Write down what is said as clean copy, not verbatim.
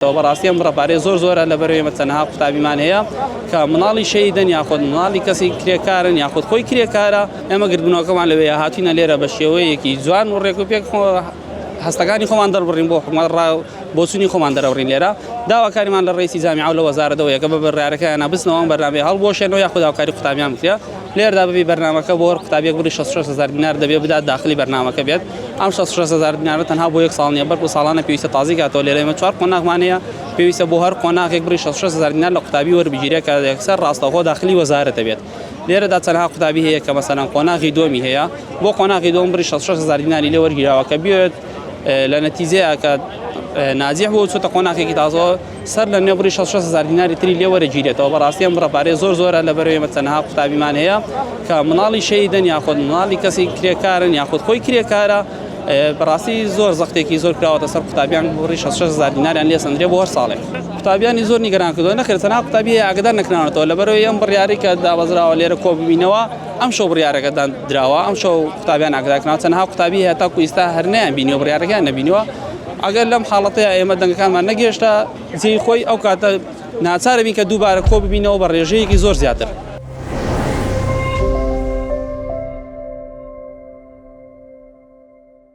بەڕاستی ئەم ڕەپارەیە زۆرە لەبەرەوەی تەنها قوتابیمان هەیە کە مناڵی شەیدن یاخود مناڵی کەسی کرێکارن یاخود خۆی کرێکارە ئێمە گربنەوەکەمان لەوەیە هاتوینە لێرە بە شێوەیەکی جوان و ڕێک و پێک هەستەکانی خۆمان دەربڕین بۆ حکومەت بۆچوونی خۆمان دەرەوڕین لێرە داواکاریمان لە ڕئیسی جامیعە و لە وەزارەتەوە یەکە بە بڕیارەکەیان بستنەوە بەرنامەی هەڵبۆشێنەوە یاخود هاوکاری قوتابیان بکرێ لێرەدا ببی بەرنامەکە بۆ هەر قوتابیەک بڕی 66,000 دینار دەبێت بدات داخلی بەرنامەکە بێت ئەم 66,000 دینارە تەنها بۆ یەک ساڵ نیە بەر بۆ ساڵانە پێویستە تازی کاتەوە لێرە ئێمە 4 قۆناغمان هەیە پێویستە بۆ هەر قۆناغێک بڕی 66,000 دینار لە قوتابی وەربگیرێ کە یەکسەر ڕاستەوخۆ داخلی وەزارەتە بێت لێرەدا تەنها قوتابی هەیە کە مەسەلەن قۆناغی دۆمی هەیە بۆ قۆناغی دۆم بڕی 66,000 دیناری لێ وەرگیراوە کە بێت لە نەتیجەیە کە ناجح بۆ چۆتە قۆناغێکی تازەوە سەر لە نێو بڕی 66,000 دیناری تری لێ وەرەگیرێتەوە بەڕاستی ئەم ڕەپارەیە زۆرە لەبەرەوەی تەنها قوتابیمان هەیە کە مناڵی شەیدن یاخود مناڵی کەسی کرێکارن یاخود خۆی کرێکارە بەڕاستی زۆر زەختێکی زۆر کراوەتە سەر قوتابیان بڕی 66,000 دیناریان لێ سەندرێ بۆ هەر ساڵێک قوتابیانی زۆر نیگەران کردووە نەخێر تەنها قوتابی ئاگدار نەکراونەتەوە لەبەرەوەی ئەم بڕیاری کە دابەزراوە لێرە کۆ ببینەوە ئەم شەو بڕیارەکەدان درراوە ئەم شەو قوتابیان ئاگدارکراوە تەنها قوتابی هەیە تاکو ئێستا هەر نەیان بینیوە بڕیارەکەیان نەبینیوە ئەگەر لەم حاڵەتەیە ئێمە دەنگەکانمان نەگەیشتە جێی خۆی ئەو کاتە ناچارە بین کە دووبارە کۆ ببینەوە بە ڕێژەیەکی زۆر زیاتر